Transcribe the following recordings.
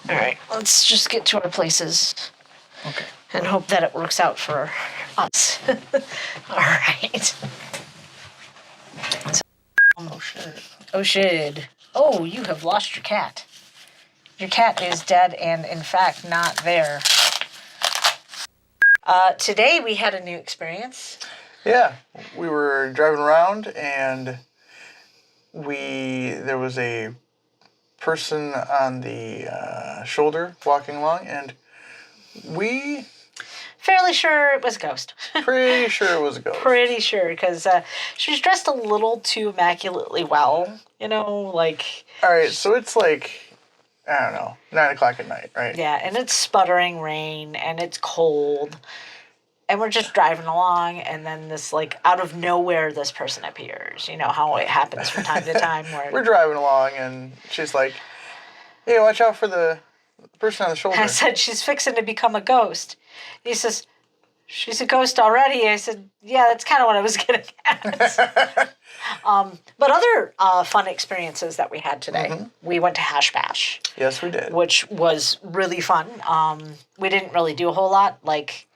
All right, let's just get to our places. Okay. And hope that it works out for us. All right. Oh, shit. Oh, shit. Oh, you have lost your cat. Your cat is dead and, in fact, not there. Today we had a new experience. Yeah, we were driving around and there was a person on the shoulder walking along, and we... Fairly sure it was a ghost. Pretty sure it was a ghost. Pretty sure, because she was dressed a little too immaculately well, like... All right, so it's like, I don't know, 9 o'clock at night, right? Yeah, and it's sputtering rain, and it's cold, and we're just driving along, and then this, like, out of nowhere, this person appears. You know how it happens from time to time. Where We're driving along, and she's like, hey, watch out for the person on the shoulder. I said, she's fixing to become a ghost. He says, she's a ghost already. I said, yeah, that's kind of what I was getting at. But other fun experiences that we had today. We went to Hash Bash. Yes, we did. Which was really fun. We didn't really do a whole lot. Like,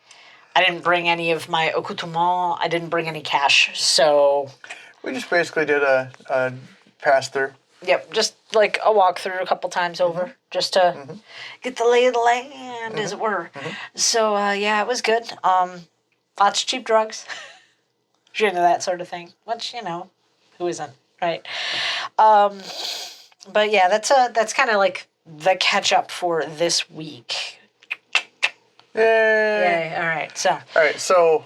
I didn't bring any of my accoutrement. I didn't bring any cash. So we just basically did a pass-through. Yep, just like a walkthrough a couple times over, just to get the lay of the land, as it were. So, yeah, it was good. Lots of cheap drugs. You're into that sort of thing. Which, who isn't, right? But, yeah, that's kind of like the catch-up for this week. Yay! Yay, all right, so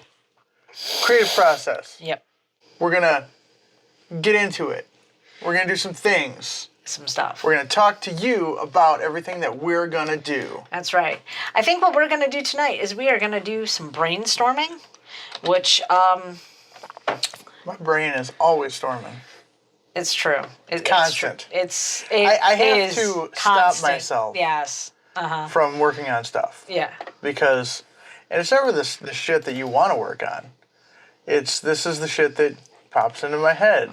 creative process. Yep. We're going to get into it. We're going to do some things. Some stuff. We're going to talk to you about everything that we're going to do. That's right. I think what we're going to do tonight is we are going to do some brainstorming, which... My brain is always storming. It's true. Constant. I have to stop myself. Yes. From working on stuff. Yeah. Because, and it's never the shit that you want to work on. This is the shit that pops into my head.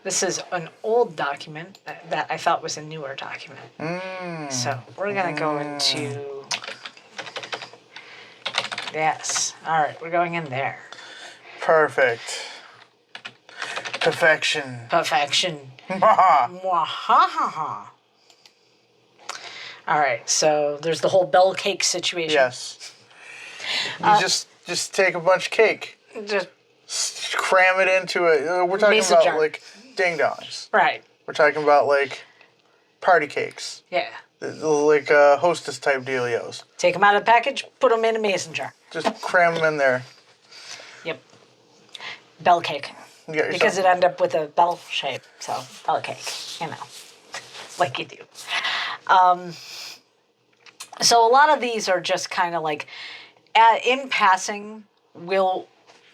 This is an old document that I felt was a newer document. So we're going to go into... Yes. All right, we're going in there. Perfect. Perfection. Mwahaha. All right, so there's the whole bell cake situation. Yes. You just take a bunch of cake. Just cram it into it. We're talking about jar. like ding dongs. Right. We're talking about like party cakes. Yeah. Like hostess type dealios. Take them out of the package, put them in a mason jar. Just cram them in there. Yep. Bell cake. Because it ended up with a bell shape. So, bell cake, like you do. So a lot of these are just kind of like, in passing, we'll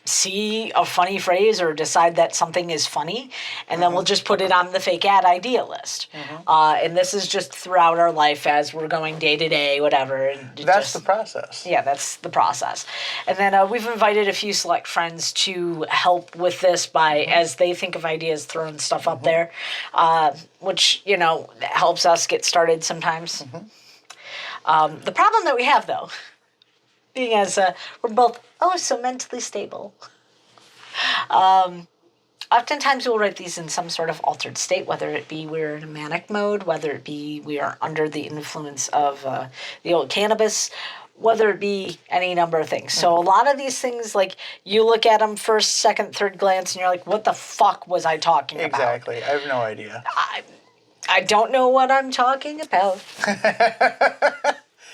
see a funny phrase or decide that something is funny, and then we'll just put it on the fake ad idea list. And this is just throughout our life as we're going day to day, whatever. That's the process. Yeah, that's the process. And then we've invited a few select friends to help with this by, as they think of ideas, throwing stuff up there, which, helps us get started sometimes. The problem that we have, though, being as we're both so mentally stable, oftentimes we'll write these in some sort of altered state, whether it be we're in a manic mode, whether it be we are under the influence of the old cannabis, whether it be any number of things. So a lot of these things, like, you look at them first, second, third glance, and you're like, what the fuck was I talking about? Exactly. I have no idea. I don't know what I'm talking about.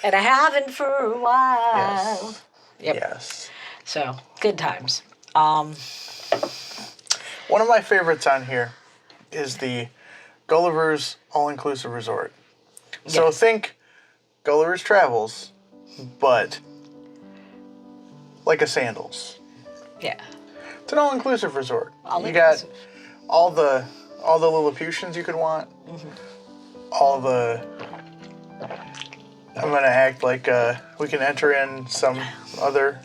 And I haven't for a while. Yes. Yep. Yes. So, good times. One of my favorites on here is the Gulliver's All-Inclusive Resort. So think Gulliver's Travels, but like a Sandals. Yeah. It's an all-inclusive resort. All-inclusive. You got all the Lilliputians you could want. All the... I'm going to act like we can enter in some other,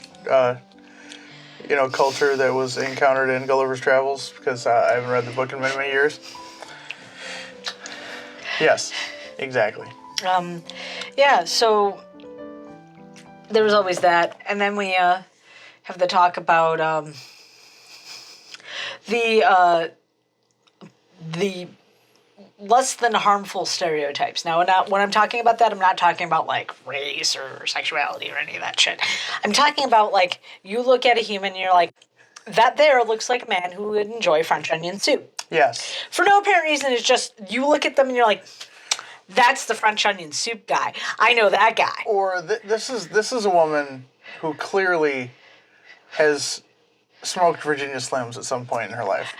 culture that was encountered in Gulliver's Travels, because I haven't read the book in many, many years. Yes, exactly. Yeah, so there was always that. And then we have the talk about the less than harmful stereotypes. Now, when I'm talking about that, I'm not talking about like race or sexuality or any of that shit. I'm talking about like you look at a human and you're like, that there looks like a man who would enjoy French onion soup. Yes. For no apparent reason, it's just you look at them and you're like, that's the French onion soup guy. I know that guy. Or this is a woman who clearly has smoked Virginia Slims at some point in her life.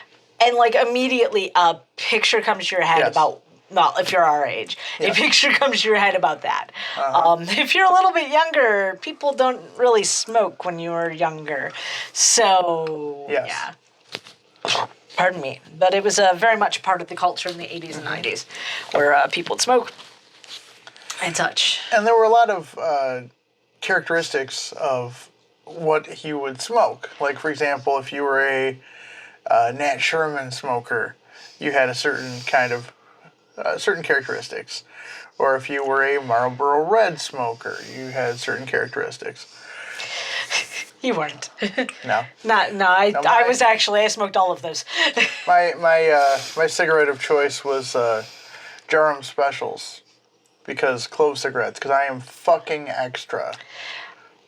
And like immediately a picture comes to your head Yes. about, well, if you're our age, Yeah. a picture comes to your head about that. If you're a little bit younger, people don't really smoke when you're younger. So, Yes. yeah. Pardon me. But it was very much part of the culture in the 80s and 90s where people would smoke and such. And there were a lot of characteristics of what he would smoke. Like, for example, if you were a Nat Sherman smoker, you had a certain kind of certain characteristics. Or if you were a Marlboro Red smoker, you had certain characteristics. You weren't. No. I was actually, I smoked all of those. My cigarette of choice was Jarum Specials, because clove cigarettes, because I am fucking extra.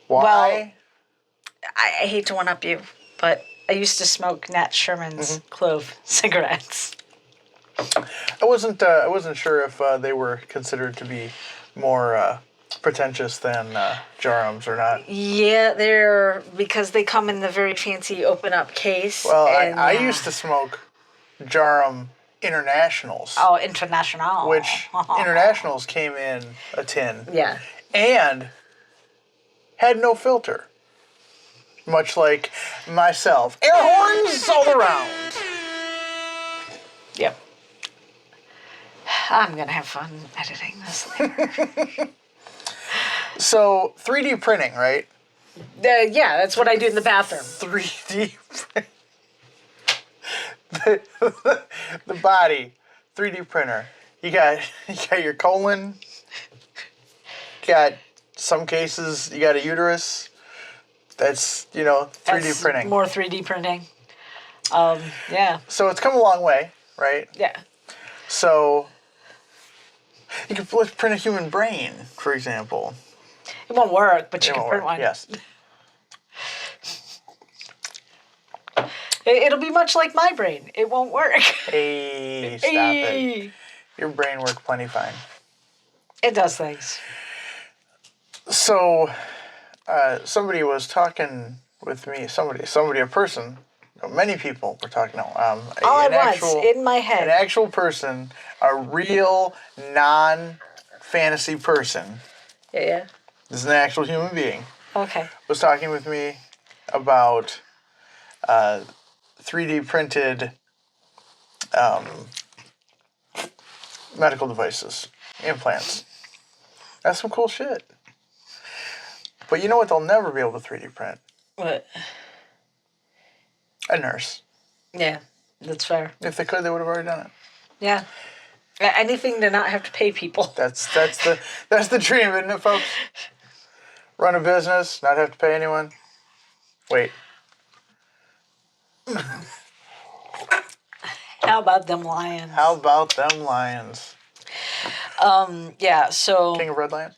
Why? Well, I hate to one-up you, but I used to smoke Nat Sherman's clove cigarettes. I wasn't sure if they were considered to be more pretentious than Jarums or not. Yeah, they're because they come in the very fancy open-up case. Well, and, I used to smoke Jarum Internationals, Oh, international. which Internationals came in a tin Yeah. and had no filter. Much like myself. Air horns all around. Yep. I'm gonna have fun editing this later. So 3D printing, right? Yeah, that's what I do in the bathroom. 3D the body, 3D printer. You got your colon. Got some cases. You got a uterus. That's 3D That's printing. More 3D printing. Yeah. So it's come a long way, right? Yeah. So you could let's print a human brain, for example. It won't work, but you It can won't print work, one. Yes. It'll be much like my brain. It won't work. Hey, stop it. Your brain works plenty fine. It does things. So, somebody was talking with me. A person. Many people were talking. All at once, in my head. An actual person, a real non-fantasy person. Yeah. This is an actual human being. Okay. Was talking with me about 3D printed medical devices, implants. That's some cool shit. But you know what they'll never be able to 3D print? What? A nurse. Yeah, that's fair. If they could, they would have already done it. Yeah. Anything to not have to pay people. That's the dream, isn't it, folks? Run a business, not have to pay anyone. Wait. How about them lions? How about them lions? Yeah, so... King of Red Lions?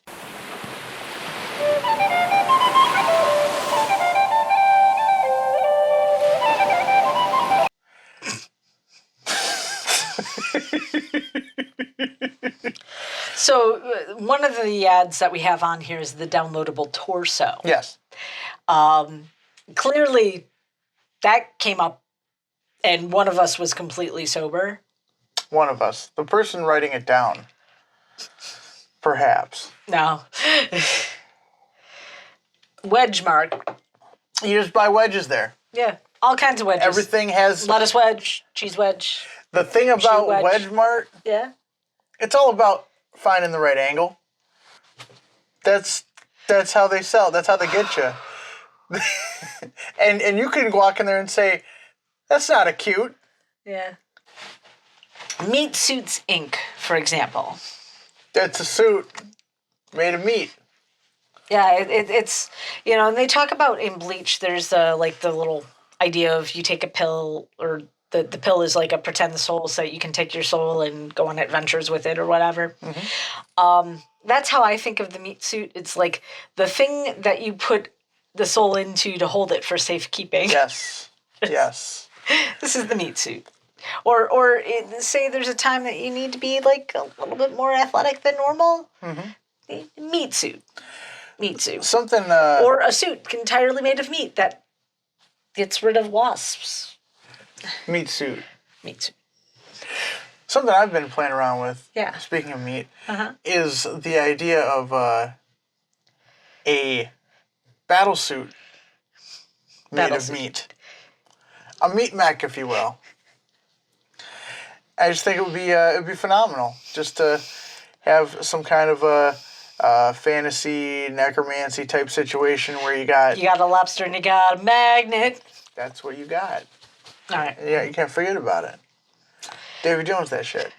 So, one of the ads that we have on here is the downloadable torso. Yes. Clearly, that came up, and one of us was completely sober. One of us. The person writing it down. Perhaps. No. Wedge mark. You just buy wedges there. Yeah, all kinds of wedges. Everything has... Lettuce wedge, cheese wedge. The thing about wedge. Wedge Mart, Yeah. it's all about finding the right angle. That's how they sell. That's how they get you. and you can walk in there and say, that's not a cute. Yeah. Meat Suits Inc., for example. That's a suit made of meat. Yeah, it's, and they talk about in Bleach, there's like the little idea of you take a pill, or the pill is like a pretend soul, so you can take your soul and go on adventures with it or whatever. That's how I think of the meat suit. It's like the thing that you put the soul into to hold it for safekeeping. Yes. Yes. This is the meat suit. Or say there's a time that you need to be like a little bit more athletic than normal. Meat suit. Meat suit. Something. Or a suit entirely made of meat that gets rid of wasps. Meat suit. Meat suit. Something I've been playing around with, Yeah. speaking of meat, is the idea of a battle suit made of meat. A meat mech, if you will. I just think it would be phenomenal just to have some kind of a fantasy necromancy type situation where you got a lobster and you got a magnet. That's what you got. All right. Yeah, you can't forget about it. Davy Jones, that shit.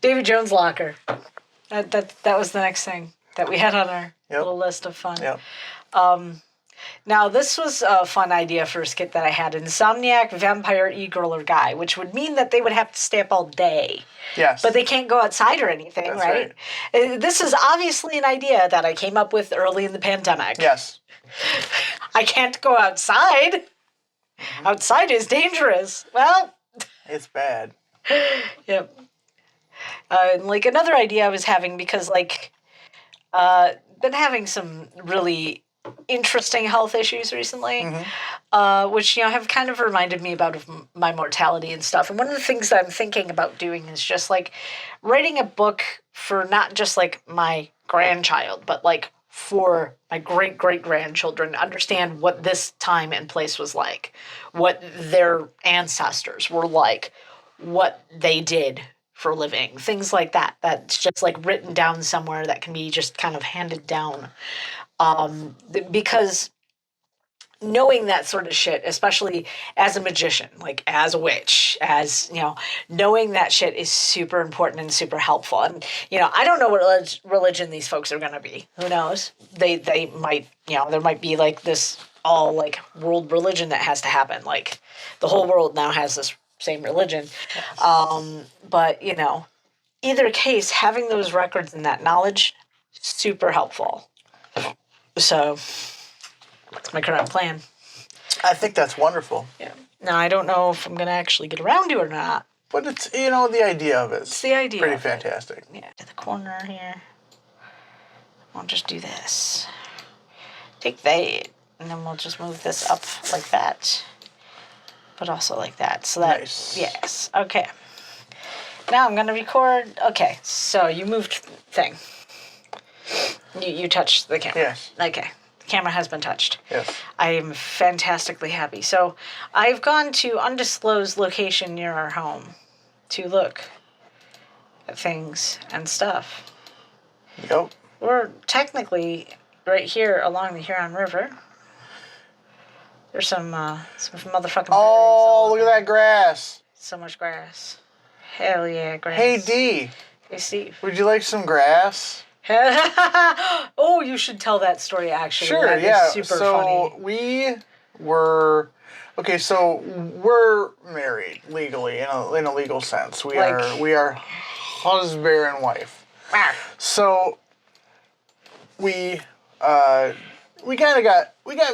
Davy Jones locker. That was the next thing that we had on our little list of fun. Yep. Now, this was a fun idea for a skit that I had. Insomniac, vampire, e-girl, or guy, which would mean that they would have to stay up all day. Yes. But they can't go outside or anything, That's right? This is obviously an idea that I came up with early in the pandemic. Yes. I can't go outside. Outside is dangerous. Well... It's bad. Yep. Like another idea I was having, because been having some really interesting health issues recently, which have kind of reminded me about my mortality and stuff. And one of the things that I'm thinking about doing is just like writing a book for not just like my grandchild, but like for my great-great-grandchildren, understand what this time and place was like, what their ancestors were like, what they did for a living, things like that. That's just like written down somewhere that can be just kind of handed down. Because knowing that sort of shit, especially as a magician, like as a witch, as, knowing that shit is super important and super helpful. And, I don't know what religion these folks are going to be. Who knows? They might, there might be like this all like world religion that has to happen. Like the whole world now has this same religion. But, either case, having those records and that knowledge, super helpful. So that's my current plan. I think that's wonderful. Yeah. Now, I don't know if I'm going to actually get around to it or not. But it's, the idea of it. It's the idea. Pretty fantastic. Yeah. To the corner here. I'll just do this. Take that. And then we'll just move this up like that. But also like that. So that. Nice. Yes. Okay. Now I'm going to record. Okay. So you moved thing. You touched the camera. Yes. Okay. The camera has been touched. Yes. I am fantastically happy. So I've gone to undisclosed location near our home to look at things and stuff. Yep. We're technically right here along the Huron River. There's some motherfucking berries. Oh, look at that grass. So much grass. Hell yeah, grass. Hey, D. Hey, Steve. Would you like some grass? Oh, you should tell that story, actually. Sure, that yeah. is super so funny. we were... Okay, so we're married legally, in a legal sense. We are husband and wife. So we got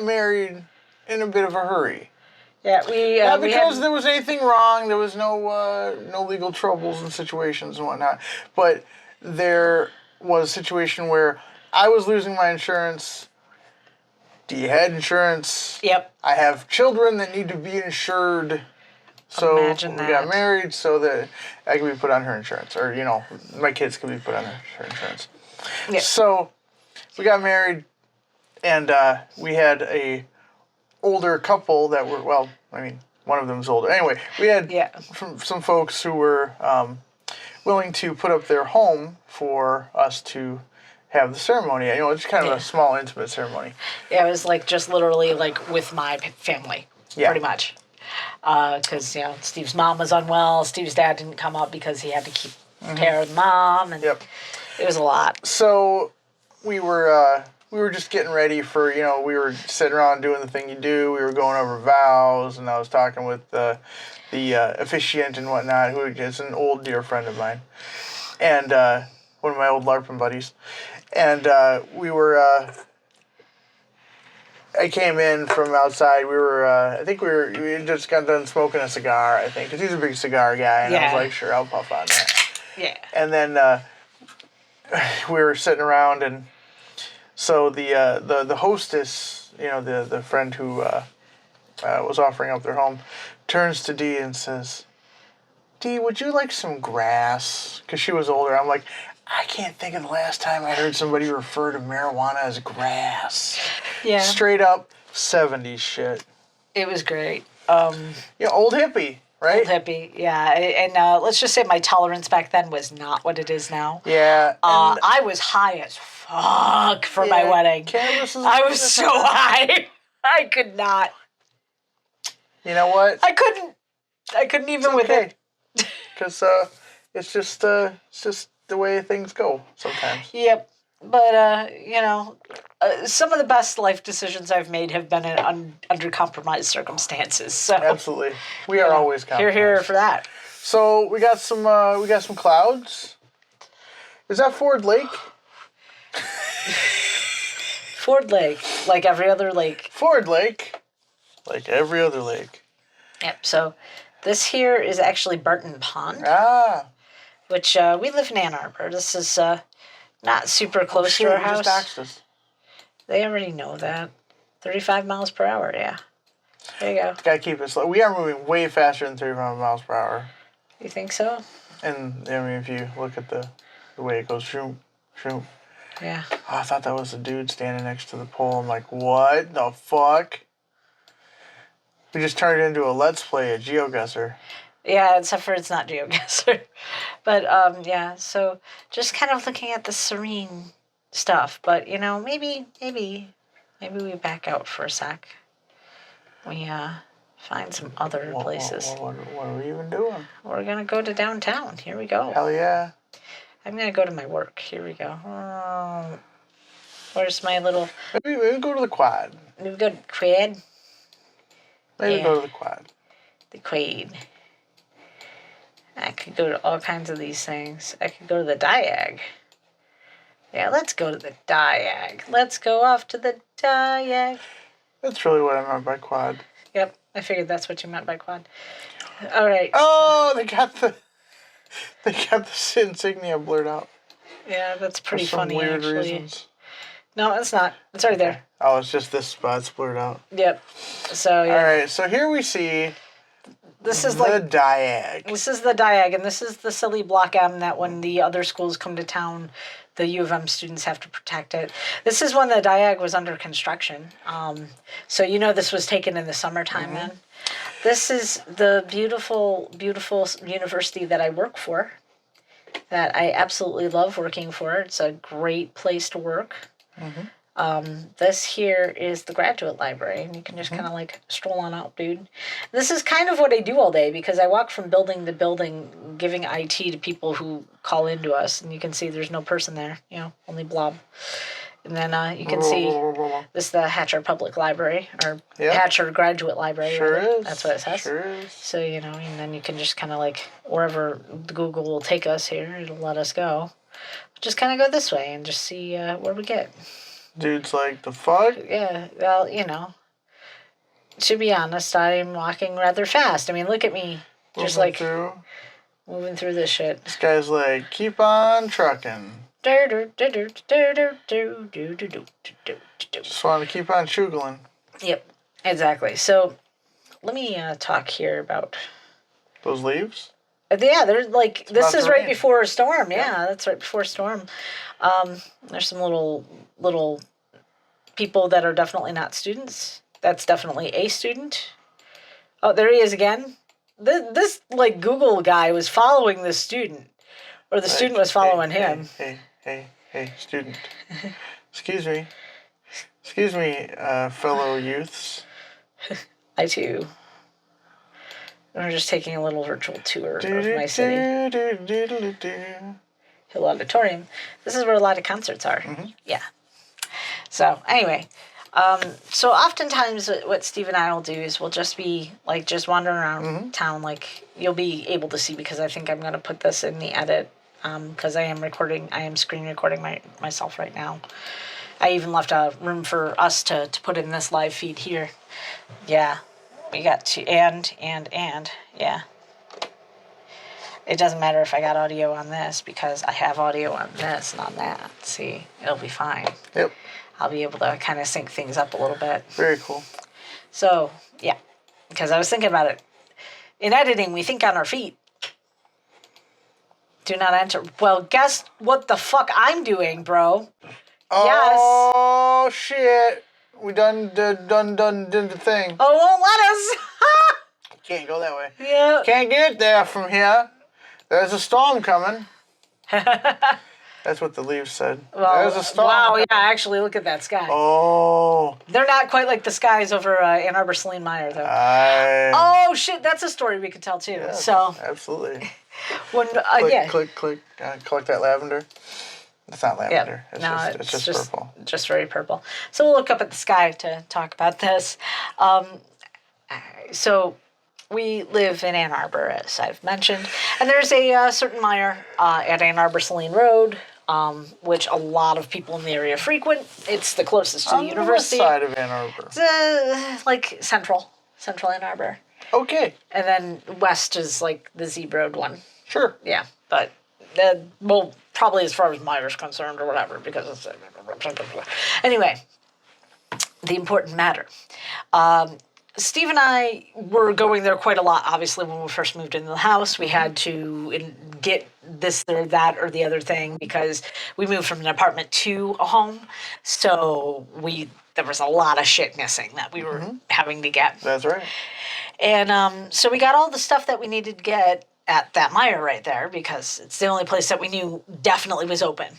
married in a bit of a hurry. Yeah, not because there was anything wrong. There was no legal troubles and situations and whatnot. But there was a situation where I was losing my insurance. Dee had insurance. Yep. I have children that need to be insured. So Imagine we got married so that I could be put on her insurance. Or, my kids could be put on her insurance. Yep. So we got married, and we had a older couple that were, one of them's older. Anyway, we had some folks who were willing to put up their home for us to have the ceremony. It's kind of a small, intimate ceremony. Yeah, it was just literally with my family, pretty much. Because, Steve's mom was unwell. Steve's dad didn't come up because he had to keep care of mom, and Yep. it was a lot. So we were just getting ready for, we were sitting around doing the thing you do. We were going over vows, and I was talking with the officiant and whatnot, who is an old dear friend of mine, and one of my old LARPing buddies. And we were. I came in from outside. We were. I think we had just got done smoking a cigar. I think, because he's a big cigar guy, and I was like, sure, I'll puff on that. Yeah. And then we were sitting around, and so the hostess, the friend who was offering up their home, turns to Dee and says, "Dee, would you like some grass?" Because she was older. I'm like, I can't think of the last time I heard somebody refer to marijuana as grass. Yeah. Straight up 70s shit. It was great. Old hippie, right? Old hippie, yeah. And let's just say my tolerance back then was not what it is now. Yeah. I was high as fuck for my wedding. Cannabis is I was so high. I could not. You know what? I couldn't even with it. Because it's just the way things go sometimes. Yep. But, some of the best life decisions I've made have been under compromised circumstances. So Absolutely. We are always compromised. Here for that. So we got some clouds. Is that Ford Lake? Ford Lake, like every other lake. Ford Lake, like every other lake. Yep. So this here is actually Barton Pond. Ah. Which we live in Ann Arbor. This is not super close to our You house. just doxed us. They already know that. 35 miles per hour, yeah. There you go. Gotta keep it slow. We are moving way faster than 35 miles per hour. You think so? And I mean, if you look at the way it goes, shoom, shoom. Yeah. Oh, I thought that was a dude standing next to the pole. I'm like, what the fuck? We just turned it into a Let's Play, a GeoGuessr. Yeah, except for it's not GeoGuessr. But, yeah, so just kind of looking at the serene stuff. But, maybe we back out for a sec. We find some other places. What are we even doing? We're going to go to downtown. Here we go. Hell yeah. I'm going to go to my work. Here we go. Where's my little... Maybe go to the quad. Maybe go to Quad? Maybe go to the quad. The Quad. I could go to all kinds of these things. I could go to the Diag. Yeah, let's go to the Diag. Let's go off to the Diag. That's really what I meant by quad. Yep, I figured that's what you meant by quad. All right. Oh, they got the insignia blurred out. Yeah, that's pretty funny, weird actually. reasons. No, it's not. It's right there. Oh, it's just this spot's blurred out. Yep. So, yeah. All right, so here we see this is the Diag. This is the Diag, and this is the silly Block M that when the other schools come to town, the U of M students have to protect it. This is when the Diag was under construction. So this was taken in the summertime then. This is the beautiful, beautiful university that I work for, that I absolutely love working for. It's a great place to work. This here is the graduate library, and you can just kind of like stroll on out, dude. This is kind of what I do all day because I walk from building to building giving IT to people who call into us, and you can see there's no person there, only blob. And then you can see this is the Hatcher Public Library, or Hatcher Graduate Library. Sure is. That's what it says. Sure is. So, and then you can just kind of like, wherever Google will take us here, it'll let us go. Just kind of go this way and just see where we get. Dude's like, the fuck? Yeah, well, to be honest, I'm walking rather fast. I mean, look at me. Just moving through this shit. This guy's like, keep on trucking. Just want to keep on shuggling. Yep, exactly. So, let me talk here about... Those leaves? Yeah, they're like, this is right rain. before a storm. Yeah, that's right before a storm. There's some little people that are definitely not students. That's definitely a student. Oh, there he is again. This like Google guy was following this student, or the student was following him. Hey, student. Excuse me, fellow youths. I too. We're just taking a little virtual tour of my city. Hill Auditorium. This is where a lot of concerts are. Yeah. So anyway, so oftentimes what Steve and I will do is we'll just be like just wandering around town. Like you'll be able to see because I think I'm going to put this in the edit because I am screen recording myself right now. I even left a room for us to put in this live feed here. Yeah, we got to, and, yeah. It doesn't matter if I got audio on this because I have audio on this and on that. See, it'll be fine. Yep. I'll be able to kind of sync things up a little bit. Very cool. So, yeah, because I was thinking about it. In editing, we think on our feet. Do not enter. Well, guess what the fuck I'm doing, bro? Oh, shit. We done did the thing. Oh, it won't let us. Can't go that way. Yeah. Can't get there from here. There's a storm coming. That's what the leaves said. Well, there's a storm. Wow, yeah, actually, look at that sky. Oh. They're not quite like the skies over Ann Arbor, Saline Meyer, though. Oh, shit, that's a story we could tell, too. Yeah, so, absolutely. When, click, yeah. click. Collect that lavender. It's not lavender. Yeah. It's just purple. Just very purple. So we'll look up at the sky to talk about this. So we live in Ann Arbor, as I've mentioned, and there's a certain Meyer at Ann Arbor Saline Road, which a lot of people in the area frequent. It's the closest to the university. On the west side of Ann Arbor. It's like central Ann Arbor. Okay. And then west is like the Z Road one. Sure. Yeah, but probably as far as Meyer's concerned or whatever, because it's anyway. The important matter. Steve and I were going there quite a lot. Obviously, when we first moved into the house, we had to get this or that or the other thing because we moved from an apartment to a home. So there was a lot of shit missing that we were having to get. That's right. And so we got all the stuff that we needed to get at that Meyer right there because it's the only place that we knew definitely was open.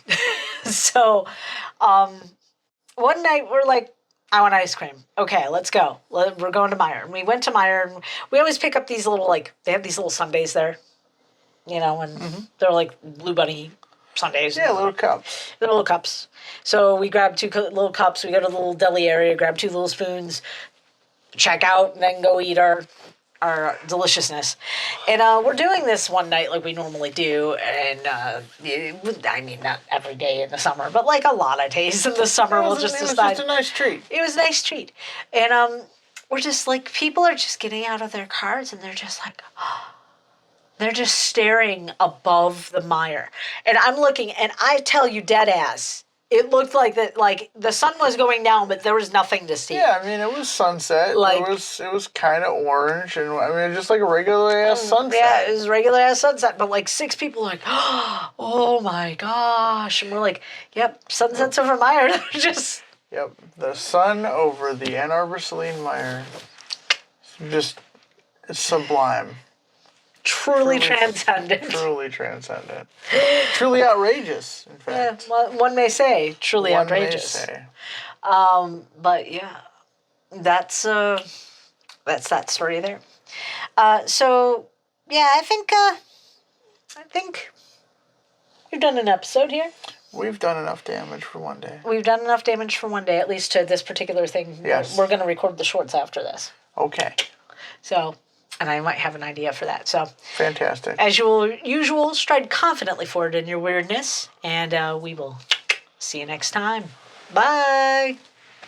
So one night we're like, I want ice cream. Okay, let's go. We're going to Meyer. And we went to Meyer, and we always pick up these little, they have these little sundaes there, and they're like Blue Bunny sundaes. Yeah, little cups. The little cups. So we grab two little cups. We go to the little deli area, grab two little spoons, check out, and then go eat our deliciousness. And we're doing this one night like we normally do, and I mean, not every day in the summer, but like a lot of days in the summer we'll just decide. It was just a nice treat. It was a nice treat. And we're just like, people are just getting out of their cars, and they're just like, they're just staring above the Meyer. And I'm looking, and I tell you dead ass, it looked like that, like the sun was going down, but there was nothing to see. Yeah, I mean, it was sunset. It was kind of orange, and I mean, just like a regular ass sunset. Yeah, it was regular ass sunset, but like six people were like, oh my gosh, and we're like, yep, sunsets over Meyer. Just. Yep, the sun over the Ann Arbor Saline Meyer, just sublime. Truly transcendent. Truly transcendent. Truly outrageous, in fact. Yeah, one may say truly outrageous. May say. But yeah, that's that story there. So yeah, I think we've done an episode here. We've done enough damage for one day. We've done enough damage for one day, at least to this particular thing. Yes. We're going to record the shorts after this. Okay. So, and I might have an idea for that. So, fantastic. As usual, stride confidently forward in your weirdness, and we will see you next time. Bye.